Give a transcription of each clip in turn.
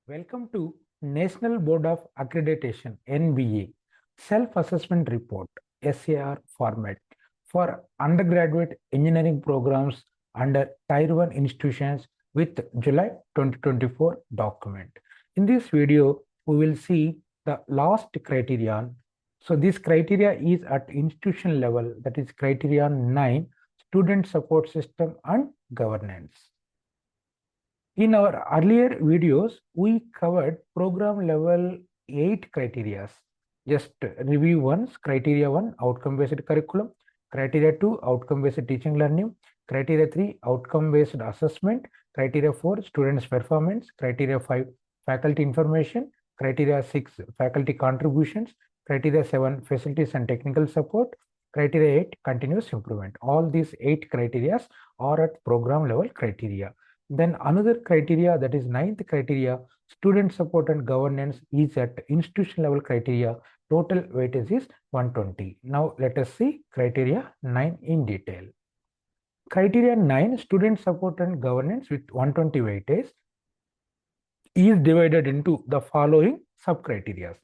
Welcome to National Board of Accreditation (NBA) Self-Assessment Report (SAR) format for undergraduate engineering programs under Tier 1 institutions with July 2024 document. In this video, we will see the last criterion. So this criteria is at institution level, that is criterion 9, student support system and governance. In our earlier videos, we covered program level 8 criteria. Just review once. Criteria 1, outcome-based curriculum. Criteria 2, outcome-based teaching learning. Criteria 3, outcome-based assessment. Criteria 4, students' performance. Criteria 5, faculty information. Criteria 6, faculty contributions. Criteria 7, facilities and technical support. Criteria 8, continuous improvement. All these 8 criteria are at program level criteria. Then another criteria, that is ninth criteria, student support and governance, is at institution level criteria. Total weightage is 120. Now let us see criteria 9 in detail. Criteria 9, student support and governance with 120 weightage, is divided into the following sub-criteria.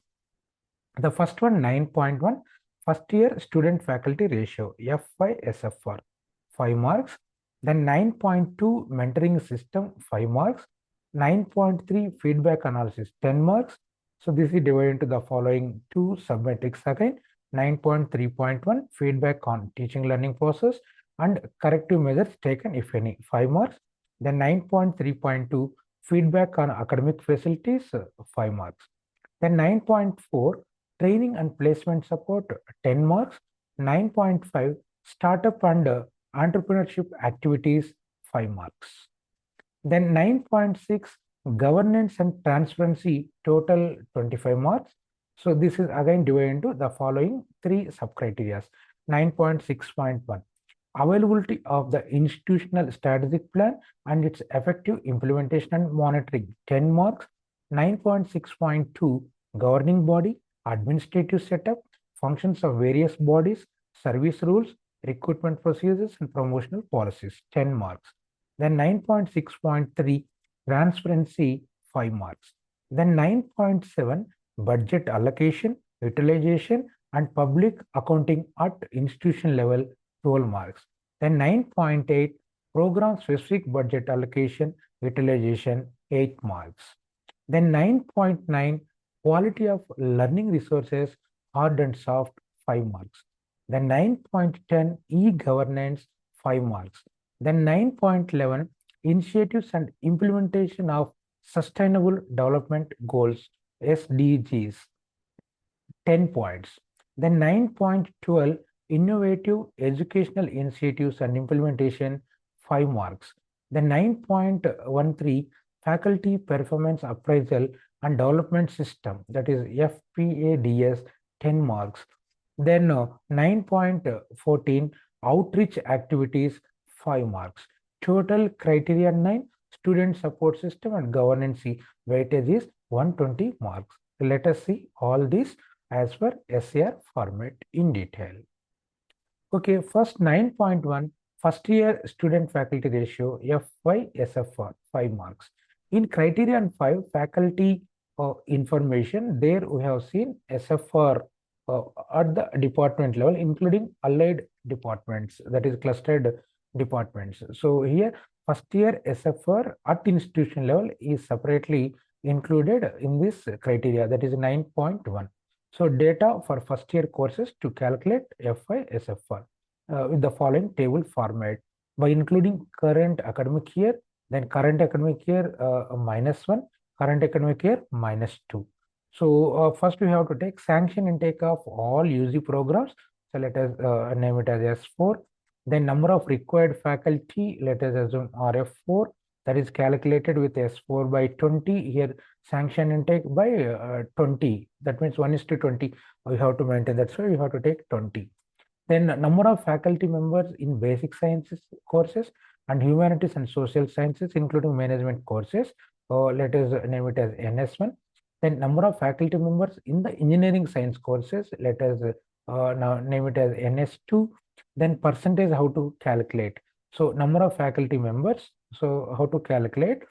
The first one, 9.1, first year student faculty ratio, FY/SFR, 5 marks. Then 9.2, mentoring system, 5 marks. 9.3, feedback analysis, 10 marks. So this is divided into the following two submetrics again. 9.3.1, feedback on teaching learning process and corrective measures taken, if any, 5 marks. Then 9.3.2, feedback on academic facilities, 5 marks. Then 9.4, training and placement support, 10 marks. 9.5, startup and entrepreneurship activities, 5 marks. Then 9.6, governance and transparency, total 25 marks. So this is again divided into the following three sub-criteria. 9.6.1, availability of the institutional strategic plan and its effective implementation and monitoring, 10 marks. 9.6.2, governing body, administrative setup, functions of various bodies, service rules, recruitment procedures and promotional policies, 10 marks. Then 9.6.3, transparency, 5 marks. Then 9.7, budget allocation, utilization and public accounting at institution level, 12 marks. Then 9.8, program specific budget allocation, utilization, 8 marks. Then 9.9, quality of learning resources, hard and soft, 5 marks. Then 9.10, e-governance, 5 marks. Then 9.11, initiatives and implementation of sustainable development goals, SDGs, 10 points. Then 9.12, innovative educational initiatives and implementation, 5 marks. Then 9.13, faculty performance appraisal and development system, that is FPADS, 10 marks. Then 9.14, outreach activities, 5 marks. Total criteria 9, student support system and governance weightage is 120 marks. Let us see all this as per SAR format in detail. Okay, first 9.1, first year student faculty ratio, FY/SFR, 5 marks. In criterion 5, faculty information, there we have seen SFR at the department level, including allied departments, that is clustered departments. So here, first year SFR at institution level is separately included in this criteria, that is 9.1. So data for first year courses to calculate FY/SFR with the following table format by including current academic year, then current academic year -1, current academic year -2. So first we have to take sanction intake of all UG programs. So let us name it as S4. Then number of required faculty, let us assume RF4, that is calculated with S4 by 20. Here sanction intake by 20. That means 1:20. We have to maintain. That's why we have to take 20. Then number of faculty members in basic sciences courses and humanities and social sciences, including management courses. Let us name it as NS1. Then number of faculty members in the engineering science courses, let us now name it as NS2. Then percentage, how to calculate. So number of faculty members, so how to calculate.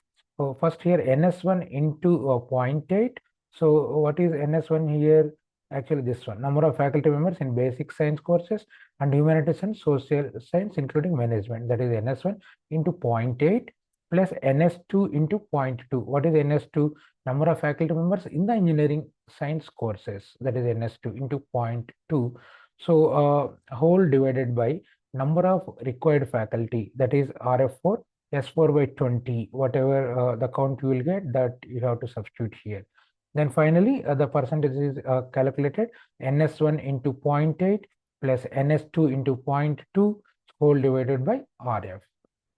first here NS1 into 0.8. So what is NS1 here? Actually this one, number of faculty members in basic science courses and humanities and social science including management, that is NS1 into 0.8 plus NS2 into 0.2. What is NS2? Number of faculty members in the engineering science courses, that is NS2 into 0.2. So whole divided by number of required faculty, that is RF4, S4 by 20, whatever the count you will get, that you have to substitute here. Then finally, the percentage is calculated NS1 into 0.8 plus NS2 into 0.2 whole divided by RF.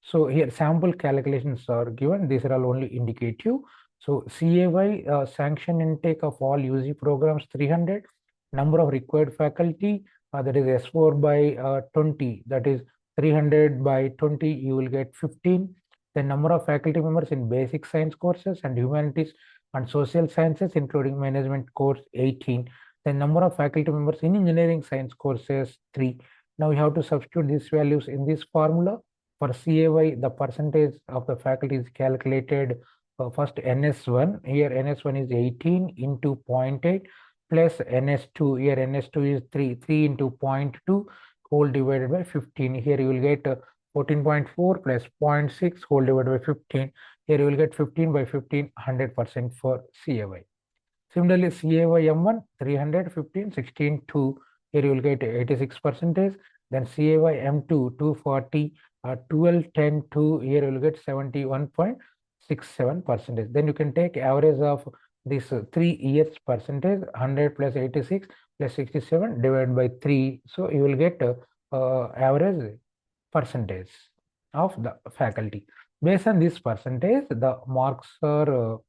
So here sample calculations are given. These are all only indicative. So CAY sanction intake of all UG programs 300, number of required faculty, that is S4 by 20, that is 300 by 20, you will get 15. The number of faculty members in basic science courses and humanities and social sciences including management course 18. The number of faculty members in engineering science courses 3. Now you have to substitute these values in this formula. For CAY, the percentage of the faculty is calculated first NS1. Here NS1 is 18 into 0.8 plus NS2. Here NS2 is 3. 3 into 0.2 whole divided by 15. Here you will get 14.4 plus 0.6 whole divided by 15. Here you will get 15 by 15, 100% for CAY. Similarly, CAY M1, 315, 16, 2. Here you will get 86%. Then CAY M2, 240, 12, 10, 2. Here you will get 71.67%. Then you can take average of this 3 years percentage, 100 plus 86 plus 67 divided by 3. So you will get average percentage of the faculty. Based on this percentage, the marks are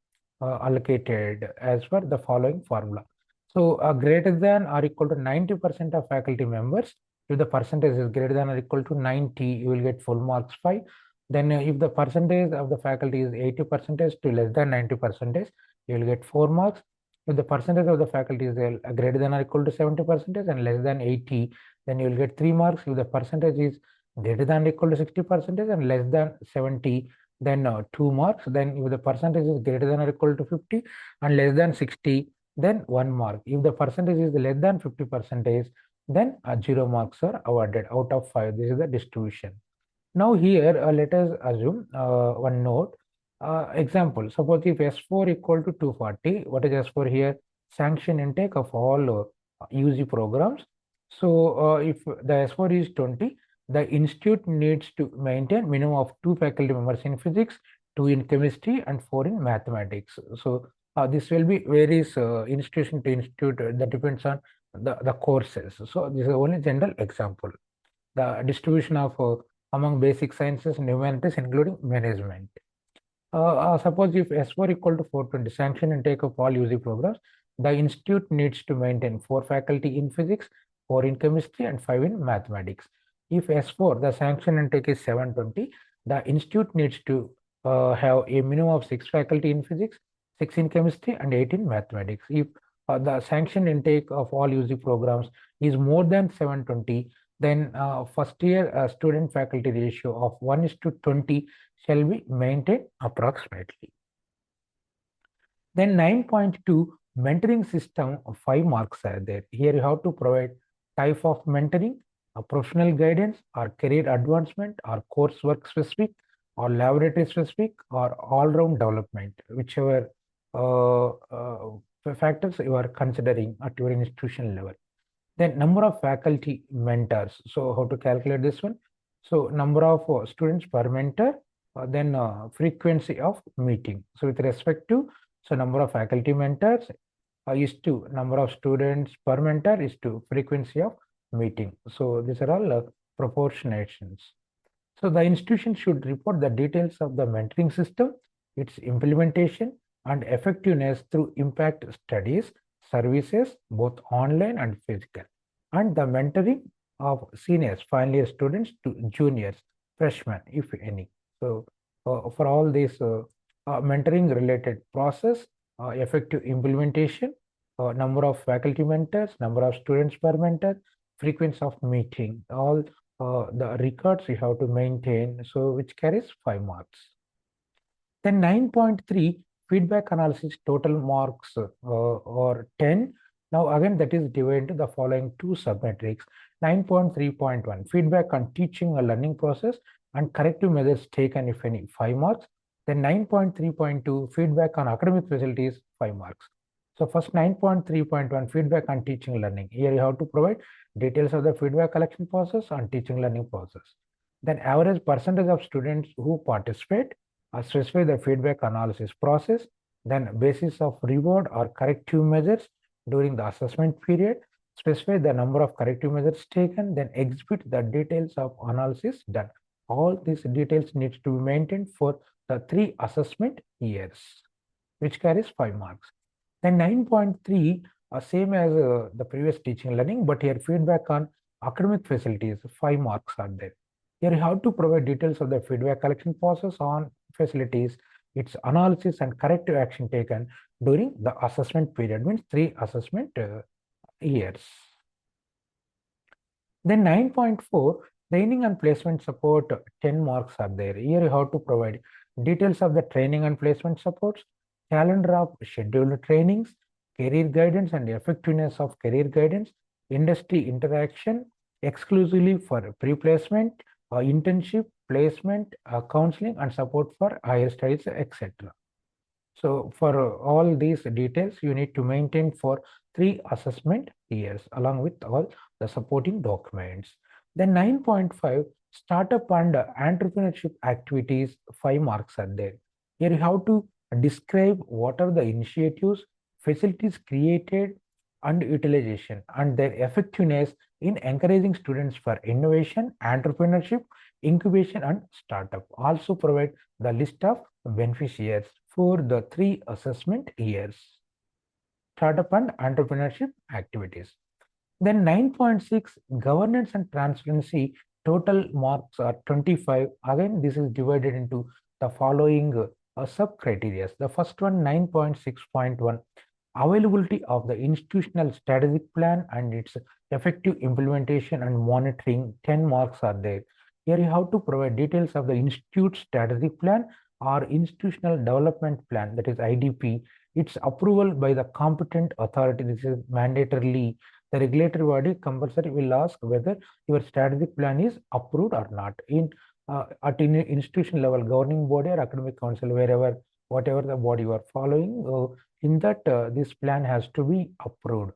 allocated as per the following formula. So greater than or equal to 90% of faculty members, if the percentage is greater than or equal to 90, you will get full marks 5. Then if the percentage of the faculty is 80% to less than 90%, you will get 4 marks. If the percentage of the faculty is greater than or equal to 70% and less than 80, then you will get 3 marks. If the percentage is greater than or equal to 60% and less than 70, then 2 marks. Then if the percentage is greater than or equal to 50 and less than 60, then 1 mark. If the percentage is less than 50%, then 0 marks are awarded out of 5. This is the distribution. Now here let us assume one note. Example, suppose if S4 equal to 240, what is S4 here? Sanction intake of all UG programs. So if the S4 is 20, the institute needs to maintain minimum of 2 faculty members in physics, 2 in chemistry and 4 in mathematics. So this will be varies institution to institute, that depends on the courses. So this is only general example. The distribution of among basic sciences and humanities including management. Suppose if S4 equal to 420, sanction intake of all UG programs, the institute needs to maintain 4 faculty in physics, 4 in chemistry and 5 in mathematics. If S4, the sanction intake is 720, the institute needs to have a minimum of 6 faculty in physics, 6 in chemistry and 8 in mathematics. If the sanction intake of all UG programs is more than 720, then first year student faculty ratio of 1:20 shall be maintained approximately. Then 9.2 mentoring system, 5 marks are there. Here you have to provide type of mentoring, professional guidance or career advancement or coursework specific or laboratory specific or all-round development, whichever factors you are considering at your institution level. Then number of faculty mentors. So how to calculate this one? So number of students per mentor, then frequency of meeting. So with respect to, so number of faculty mentors is to number of students per mentor is to frequency of meeting. So these are all proportionations. So the institution should report the details of the mentoring system, its implementation and effectiveness through impact studies, services, both online and physical, and the mentoring of seniors, final year students to juniors, freshmen, if any. So for all these mentoring related process, effective implementation, number of faculty mentors, number of students per mentor, frequency of meeting, all the records you have to maintain, so which carries 5 marks. Then 9.3 feedback analysis total marks or 10. Now again that is divided into the following two submetrics. 9.3.1 feedback on teaching or learning process and corrective measures taken if any 5 marks. Then 9.3.2 feedback on academic facilities 5 marks. So first 9.3.1 feedback on teaching learning. Here you have to provide details of the feedback collection process and teaching learning process. Then average percentage of students who participate, specify the feedback analysis process, then basis of reward or corrective measures during the assessment period, specify the number of corrective measures taken, then exhibit the details of analysis done. All these details needs to be maintained for the 3 assessment years, which carries 5 marks. Then 9.3, same as the previous teaching learning, but here feedback on academic facilities, 5 marks are there. Here you have to provide details of the feedback collection process on facilities, its analysis and corrective action taken during the assessment period, means 3 assessment years. Then 9.4, training and placement support, 10 marks are there. Here you have to provide details of the training and placement supports, calendar of scheduled trainings, career guidance and effectiveness of career guidance, industry interaction, exclusively for pre-placement, internship, placement, counseling and support for higher studies, etc. So for all these details, you need to maintain for 3 assessment years along with all the supporting documents. Then 9.5, startup and entrepreneurship activities, 5 marks are there. Here you have to describe what are the initiatives, facilities created and utilization and their effectiveness in encouraging students for innovation, entrepreneurship, incubation and startup. Also provide the list of beneficiaries for the 3 assessment years, startup and entrepreneurship activities. Then 9.6, governance and transparency, total marks are 25. Again, this is divided into the following sub-criteria. The first one, 9.6.1, availability of the institutional strategic plan and its effective implementation and monitoring, 10 marks are there. Here you have to provide details of the institute strategic plan or institutional development plan, that is IDP, its approval by the competent authority. This is mandatorily the regulatory body compulsory will ask whether your strategic plan is approved or not at institution level, governing body or academic council, wherever whatever the body you are following, in that this plan has to be approved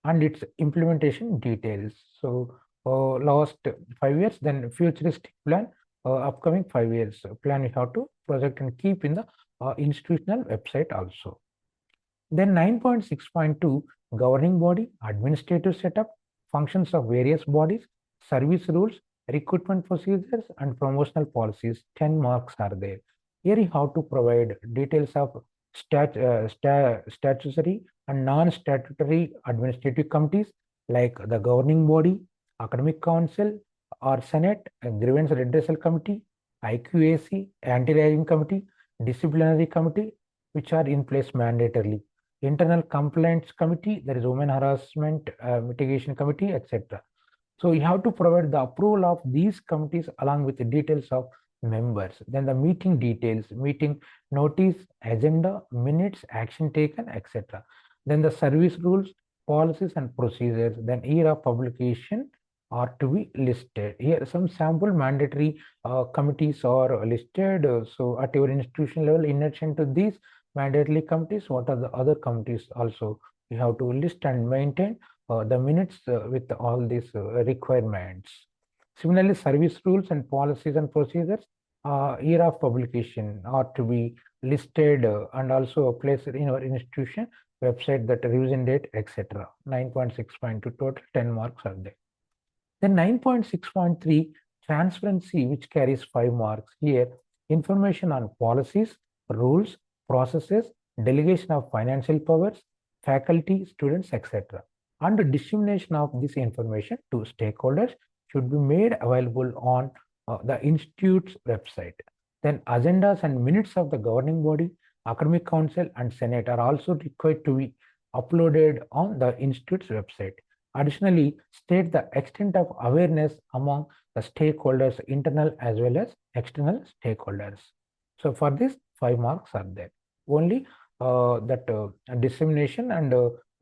and its implementation details. So last 5 years, then futuristic plan, upcoming 5 years plan you have to project and keep in the institutional website also. Then 9.6.2, governing body, administrative setup, functions of various bodies, service rules, recruitment procedures and promotional policies, 10 marks are there. Here you have to provide details of statutory and non-statutory administrative committees like the governing body, academic council or senate, grievance redressal committee, IQAC, anti-ragging committee, disciplinary committee, which are in place mandatorily, internal complaints committee, there is women harassment mitigation committee, etc. So you have to provide the approval of these committees along with the details of members. Then the meeting details, meeting notice, agenda, minutes, action taken, etc. Then the service rules, policies and procedures, then year of publication are to be listed. Here some sample mandatory committees are listed. So at your institution level, in addition to these mandatory committees, what are the other committees also you have to list and maintain the minutes with all these requirements. Similarly, service rules and policies and procedures, year of publication are to be listed and also placed in our institution website, that revision date, etc. 9.6.2 total 10 marks are there. Then 9.6.3, transparency, which carries 5 marks. Here, information on policies, rules, processes, delegation of financial powers, faculty, students, etc. And the dissemination of this information to stakeholders should be made available on the institute's website. Then agendas and minutes of the governing body, academic council and senate are also required to be uploaded on the institute's website. Additionally, state the extent of awareness among the stakeholders, internal as well as external stakeholders. So for this, 5 marks are there. Only that dissemination and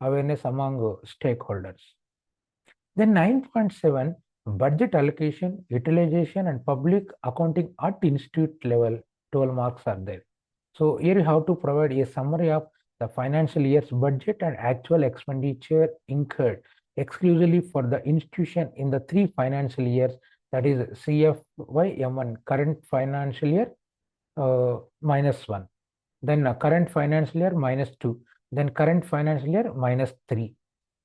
awareness among stakeholders. Then 9.7, budget allocation, utilization, and public accounting at institute level, 12 marks are there. So here you have to provide a summary of the financial year's budget and actual expenditure incurred exclusively for the institution in the 3 financial years, that is CFY M1 current financial year -1, then current financial year -2, then current financial year -3.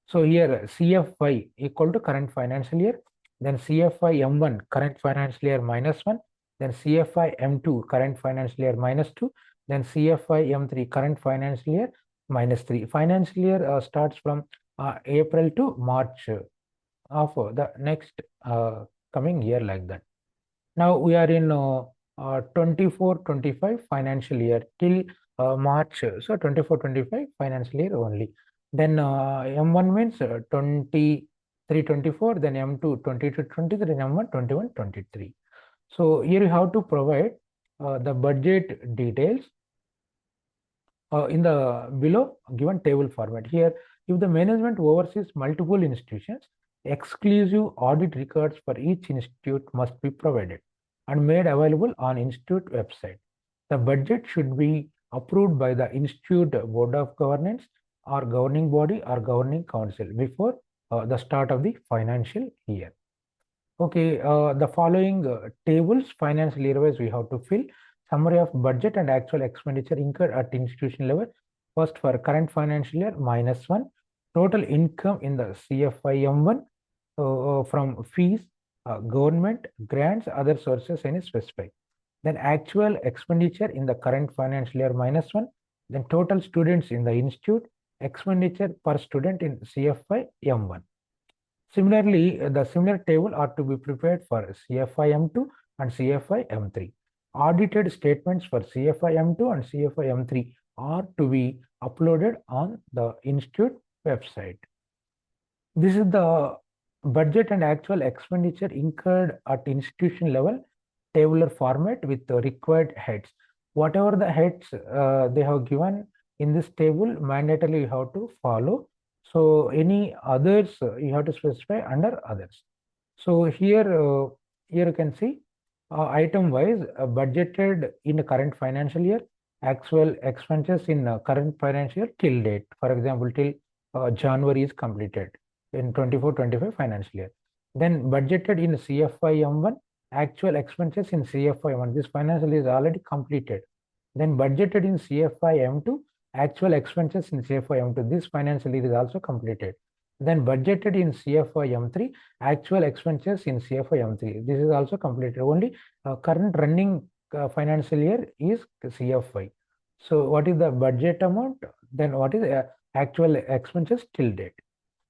So here CFY equal to current financial year, then CFY M1 current financial year -1, then CFY M2 current financial year -2, then CFY M3 current financial year -3. Financial year starts from April to March of the next coming year, like that. Now we are in 24-25 financial year till March, so 24-25 financial year only. Then M1 means 23-24, then M2 22-23, then M1 21-23. So here you have to provide the budget details in the below given table format. Here, if the management oversees multiple institutions, exclusive audit records for each institute must be provided and made available on institute website. The budget should be approved by the institute board of governance or governing body or governing council before the start of the financial year. Okay, the following tables financial year wise we have to fill. Summary of budget and actual expenditure incurred at institution level. First, for current financial year -1, total income in the CFY M1 from fees, government, grants, other sources, any specified. Then actual expenditure in the current financial year -1. Then total students in the institute, expenditure per student in CFY M1. Similarly, the similar table are to be prepared for CFY M2 and CFY M3. Audited statements for CFY M2 and CFY M3 are to be uploaded on the institute website. This is the budget and actual expenditure incurred at institution level, tabular format with the required heads. Whatever the heads they have given in this table, mandatorily you have to follow. So any others you have to specify under others. So here you can see item wise budgeted in the current financial year, actual expenses in current financial year till date. For example, till January is completed in 24-25 financial year. Then budgeted in CFY M1, actual expenses in CFY M1. This financial year is already completed. Then budgeted in CFY M2, actual expenses in CFY M2. This financial year is also completed. Then budgeted in CFY M3, actual expenses in CFY M3. This is also completed. Only current running financial year is CFY. So what is the budget amount? Then what is actual expenses till date?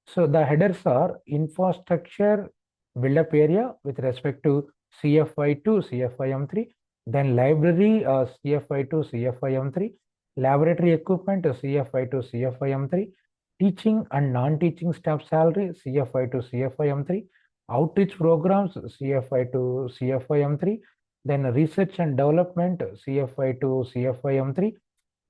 So the headers are infrastructure build-up area with respect to CFY to CFY M3. Then library CFY to CFY M3. Laboratory equipment CFY to CFY M3. Teaching and non-teaching staff salary CFY to CFY M3. Outreach programs CFY to CFY M3. Then research and development CFY to CFY M3.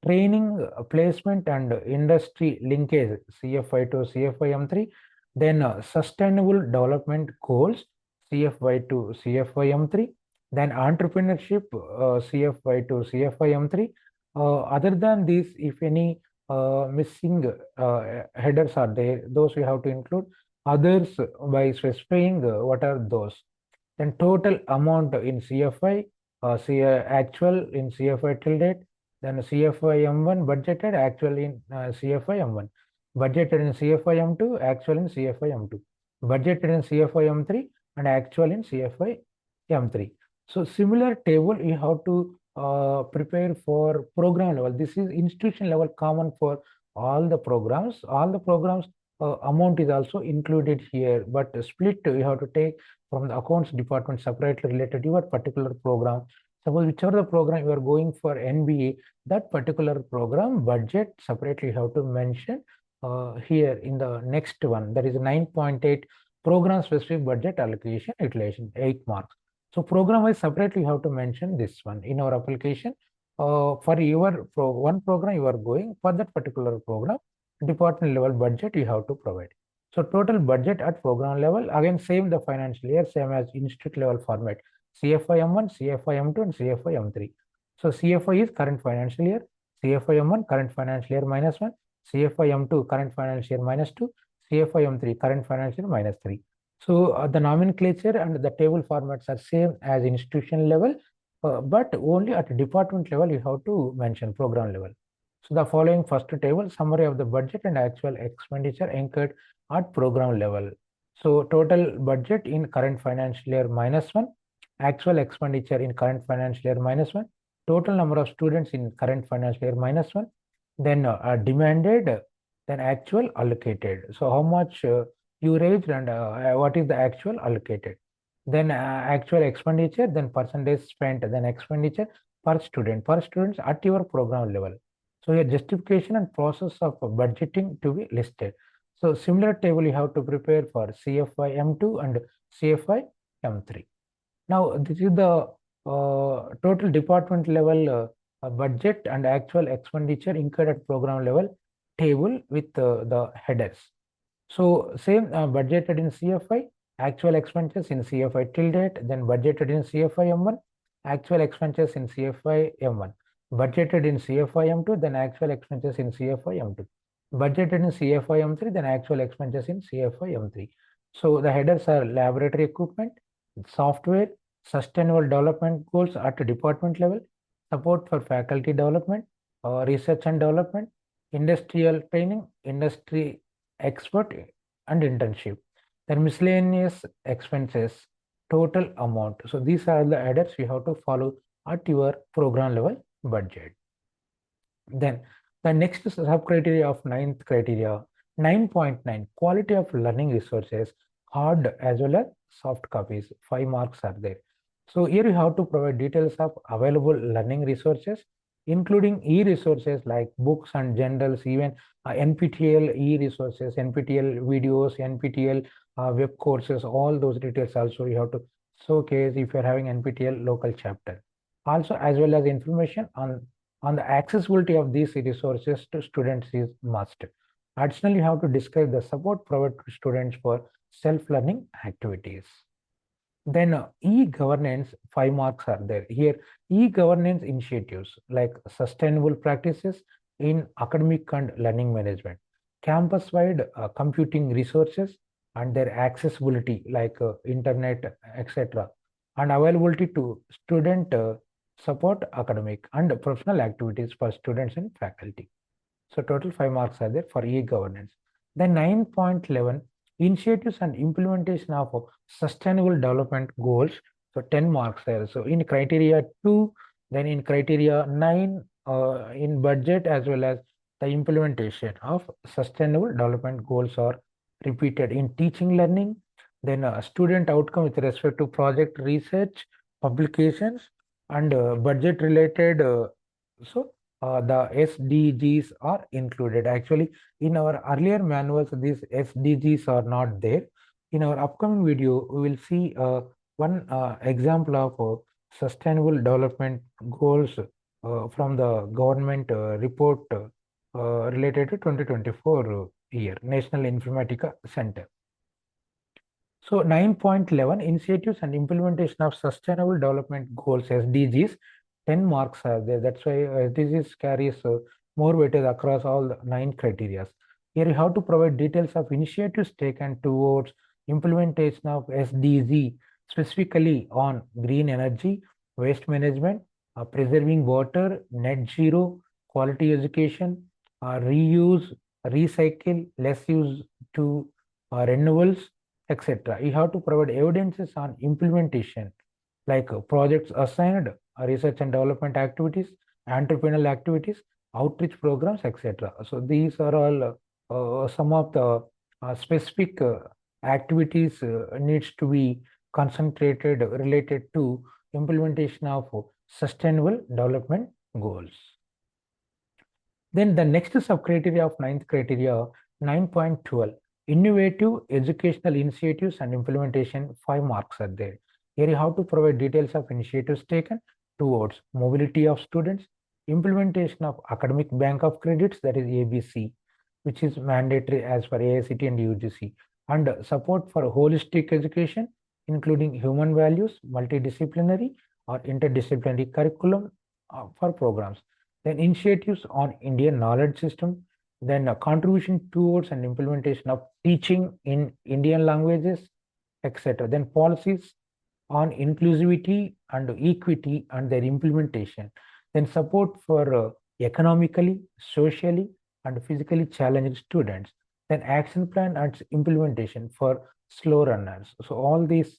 Training, placement and industry linkage CFY to CFY M3. Then sustainable development goals CFY to CFY M3. Then entrepreneurship CFY to CFY M3. Other than this, if any missing headers are there, those we have to include. Others by specifying what are those. Then total amount in CFY, actual in CFY till date. Then CFY M1 budgeted, actual in CFY M1. Budgeted in CFY M2, actual in CFY M2. Budgeted in CFY M3 and actual in CFY M3. So similar table you have to prepare for program level. This is institution level common for all the programs. All the programs amount is also included here, but split you have to take from the accounts department separately related to your particular program. Suppose whichever the program you are going for NBA, that particular program budget separately you have to mention here in the next one. That is 9.8 program specific budget allocation utilization, 8 marks. So program wise separately you have to mention this one in our application. for your one program you are going, for that particular program, department level budget you have to provide. So total budget at program level, again same the financial year, same as institute level format, CFI M1, CFI M2 and CFI M3. So CFI is current financial year, CFI M1 current financial year -1, CFI M2 current financial year -2, CFI M3 current financial year -3. So the nomenclature and the table formats are same as institution level, but only at department level you have to mention program level. So the following first table, summary of the budget and actual expenditure incurred at program level. So total budget in current financial year -1, actual expenditure in current financial year -1, total number of students in current financial year -1, then demanded, then actual allocated. So how much you raised and what is the actual allocated. Then actual expenditure, then percentage spent, then expenditure per student, at your program level. So your justification and process of budgeting to be listed. So similar table you have to prepare for CFI M2 and CFI M3. Now this is the total department level budget and actual expenditure incurred at program level table with the headers. So same budgeted in CFI, actual expenses in CFI till date, then budgeted in CFI M1, actual expenses in CFI M1, budgeted in CFI M2, then actual expenses in CFI M2, budgeted in CFI M3, then actual expenses in CFI M3. So the headers are laboratory equipment, software, sustainable development goals at department level, support for faculty development, research and development, industrial training, industry expert and internship. Then miscellaneous expenses, total amount. So these are the headers you have to follow at your program level budget. Then the next sub criteria of ninth criteria, 9.9, quality of learning resources, hard as well as soft copies. 5 marks are there. So here you have to provide details of available learning resources, including e-resources like books and journals, even NPTEL e-resources, NPTEL videos, NPTEL web courses, all those details also you have to showcase if you're having NPTEL local chapter. Also, as well as information on the accessibility of these resources to students is must. Additionally, you have to describe the support provided to students for self-learning activities. Then e-governance, 5 marks are there. Here, e-governance initiatives like sustainable practices in academic and learning management, campus-wide computing resources and their accessibility like internet, etc. and availability to student support academic and professional activities for students and faculty. So total 5 marks are there for e-governance. Then 9.11, initiatives and implementation of sustainable development goals. So 10 marks there. So in criteria 2, then in criteria 9, in budget as well as the implementation of sustainable development goals are repeated in teaching learning, then student outcome with respect to project research, publications, and budget related. The SDGs are included. Actually, in our earlier manuals, these SDGs are not there. In our upcoming video, we will see one example of sustainable development goals from the government report related to 2024 year, National Informatica Center. So 9.11, initiatives and implementation of sustainable development goals, SDGs, 10 marks are there. That's why SDGs carries more weightage across all the 9 criteria. Here you have to provide details of initiatives taken towards implementation of SDG, specifically on green energy, waste management, preserving water, net zero, quality education, reuse, recycle, less use to renewables, etc. You have to provide evidences on implementation like projects assigned, research and development activities, entrepreneurial activities, outreach programs, etc. So these are all some of the specific activities needs to be concentrated related to implementation of sustainable development goals. Then the next sub-criteria of 9th criteria, 9.12, innovative educational initiatives and implementation, 5 marks are there. Here you have to provide details of initiatives taken towards mobility of students, implementation of Academic Bank of Credits, that is ABC, which is mandatory as per AICT and UGC, and support for holistic education, including human values, multidisciplinary or interdisciplinary curriculum for programs. Then initiatives on Indian knowledge system, then a contribution towards and implementation of teaching in Indian languages, etc. Then policies on inclusivity and equity and their implementation. Then support for economically, socially, and physically challenged students. Then action plan and implementation for slow runners. So all these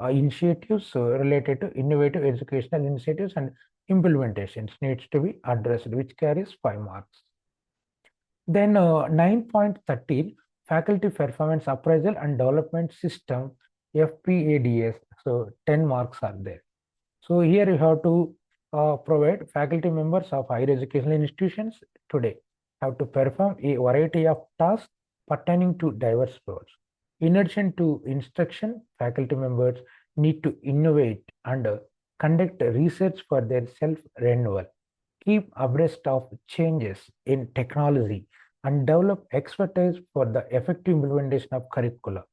initiatives related to innovative educational initiatives and implementations needs to be addressed, which carries 5 marks. Then 9.13, Faculty Performance Appraisal and Development System, FPADS. So 10 marks are there. So here you have to provide faculty members of higher educational institutions today have to perform a variety of tasks pertaining to diverse roles. In addition to instruction, faculty members need to innovate and conduct research for their self-renewal, keep abreast of changes in technology, and develop expertise for the effective implementation of curricula.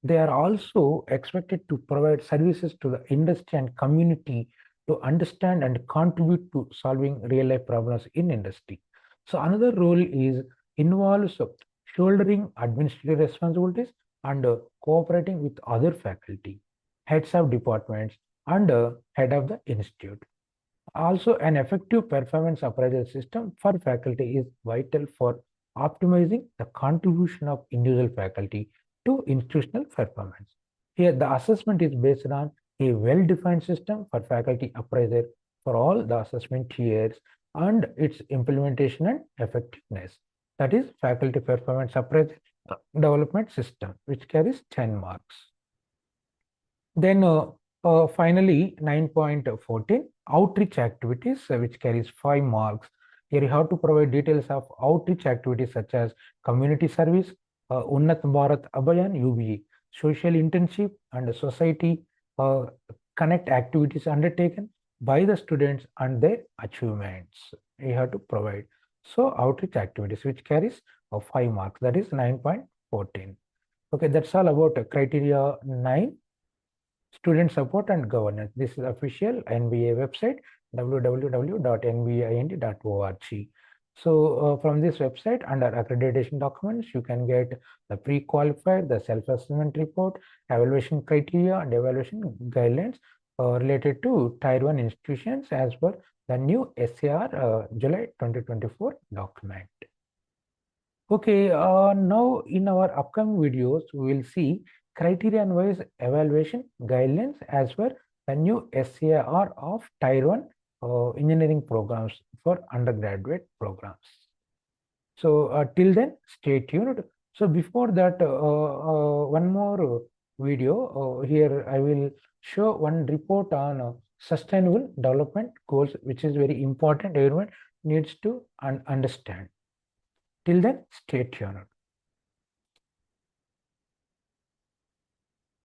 They are also expected to provide services to the industry and community to understand and contribute to solving real-life problems in industry. So another role involves shouldering administrative responsibilities and cooperating with other faculty, heads of departments, and head of the institute. Also, an effective performance appraisal system for faculty is vital for optimizing the contribution of individual faculty to institutional performance. Here, the assessment is based on a well-defined system for faculty appraisal for all the assessment tiers and its implementation and effectiveness. That is Faculty Performance Appraisal Development System, which carries 10 marks. Then finally, 9.14, outreach activities, which carries 5 marks. Here you have to provide details of outreach activities such as community service, Unnat Bharat Abhayan UBE, social internship, and society connect activities undertaken by the students and their achievements. You have to provide. So outreach activities, which carries 5 marks, that is 9.14. Okay, that's all about criteria 9. Student support and governance. This is official NBA website, www.nbind.org. So from this website, under accreditation documents, you can get the pre-qualified, the self-assessment report, evaluation criteria, and evaluation guidelines related to Tier 1 institutions as per the new SAR July 2024 document. Okay, now in our upcoming videos, we will see criterion-wise evaluation guidelines as per the new SAR of Tier 1 engineering programs for undergraduate programs. So till then, stay tuned. So before that, one more video here, I will show one report on sustainable development goals, which is very important. Everyone needs to understand. Till then, stay tuned.